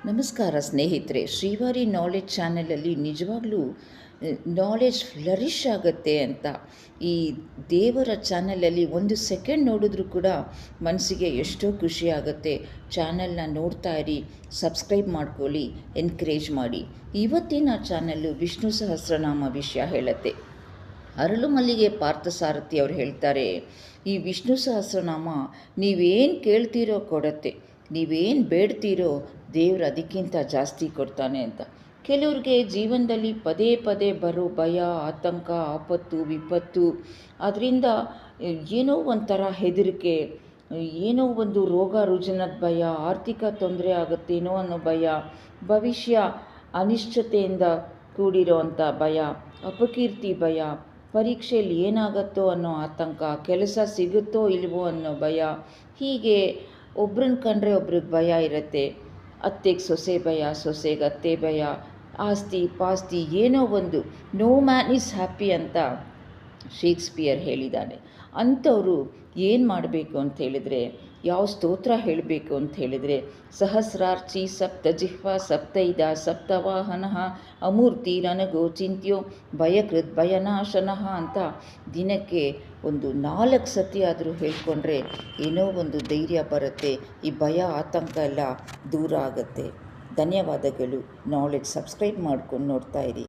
ನಮಸ್ಕಾರ ಸ್ನೇಹಿತರೆ, ಶ್ರೀವಾರಿ ನಾಲೆಡ್ಜ್ ಚಾನಲಲ್ಲಿ ನಿಜವಾಗ್ಲೂ ನಾಲೆಡ್ಜ್ ಫ್ಲರಿಷ್ ಆಗುತ್ತೆ ಅಂತ ಈ ದೇವರ ಚಾನಲಲ್ಲಿ ಒಂದು ಸೆಕೆಂಡ್ ನೋಡಿದ್ರೂ ಕೂಡ ಮನಸ್ಸಿಗೆ ಎಷ್ಟೋ ಖುಷಿ ಆಗುತ್ತೆ. ಚಾನಲ್ನ ನೋಡ್ತಾ ಇರಿ, ಸಬ್ಸ್ಕ್ರೈಬ್ ಮಾಡ್ಕೊಳ್ಳಿ, ಎನ್ಕರೇಜ್ ಮಾಡಿ. ಇವತ್ತಿನ ಚಾನಲ್ಲು ವಿಷ್ಣು ಸಹಸ್ರನಾಮ ವಿಷಯ ಹೇಳುತ್ತೆ. ಅರಳು ಮಲ್ಲಿಗೆ ಪಾರ್ಥಸಾರಥಿ ಅವರು ಹೇಳ್ತಾರೆ, ಈ ವಿಷ್ಣು ಸಹಸ್ರನಾಮ ನೀವೇನು ಕೇಳ್ತೀರೋ ಕೊಡುತ್ತೆ, ನೀವೇನು ಬೇಡ್ತೀರೋ ದೇವರು ಅದಕ್ಕಿಂತ ಜಾಸ್ತಿ ಕೊಡ್ತಾನೆ ಅಂತ. ಕೆಲವ್ರಿಗೆ ಜೀವನದಲ್ಲಿ ಪದೇ ಪದೇ ಬರೋ ಭಯ, ಆತಂಕ, ಆಪತ್ತು, ವಿಪತ್ತು, ಅದರಿಂದ ಏನೋ ಒಂಥರ ಹೆದರಿಕೆ, ಏನೋ ಒಂದು ರೋಗ ರುಜಿನದ ಭಯ, ಆರ್ಥಿಕ ತೊಂದರೆ ಆಗುತ್ತೇನೋ ಅನ್ನೋ ಭಯ, ಭವಿಷ್ಯ ಅನಿಶ್ಚಿತೆಯಿಂದ ಕೂಡಿರೋ ಅಂಥ ಭಯ, ಅಪಕೀರ್ತಿ ಭಯ, ಪರೀಕ್ಷೆಯಲ್ಲಿ ಏನಾಗುತ್ತೋ ಅನ್ನೋ ಆತಂಕ, ಕೆಲಸ ಸಿಗುತ್ತೋ ಇಲ್ವೋ ಅನ್ನೋ ಭಯ, ಹೀಗೆ ಒಬ್ರನ್ನ ಕಂಡ್ರೆ ಒಬ್ರಿಗೆ ಭಯ ಇರುತ್ತೆ. ಅತ್ತೆಗೆ ಸೊಸೆ ಭಯ, ಸೊಸೆಗೆ ಅತ್ತೆ ಭಯ, ಆಸ್ತಿ ಪಾಸ್ತಿ ಏನೋ ಒಂದು. ನೋ ಮ್ಯಾನ್ ಈಸ್ ಹ್ಯಾಪಿ ಅಂತ ಶೇಕ್ಸ್ಪಿಯರ್ ಹೇಳಿದ್ದಾನೆ. ಅಂಥವರು ಏನು ಮಾಡಬೇಕು ಅಂತ ಹೇಳಿದರೆ, ಯಾವ ಸ್ತೋತ್ರ ಹೇಳಬೇಕು ಅಂತ ಹೇಳಿದರೆ, ಸಹಸ್ರಾರ್ಚಿ ಸಪ್ತ ಜಿಹ್ವ ಸಪ್ತೈದ ಸಪ್ತವಾಹನಃ ಅಮೂರ್ತಿರನಗೋ ಚಿಂತ್ಯೋ ಭಯಕೃತ್ ಭಯನಾಶನಃ ಅಂತ ದಿನಕ್ಕೆ ಒಂದು 4 ಸತಿ ಆದರೂ ಹೇಳ್ಕೊಂಡ್ರೆ ಏನೋ ಒಂದು ಧೈರ್ಯ ಬರುತ್ತೆ, ಈ ಭಯ ಆತಂಕ ಎಲ್ಲ ದೂರ ಆಗುತ್ತೆ. ಧನ್ಯವಾದಗಳು. ನಾಲೆಡ್ಜ್ ಸಬ್ಸ್ಕ್ರೈಬ್ ಮಾಡ್ಕೊಂಡು ನೋಡ್ತಾ ಇರಿ.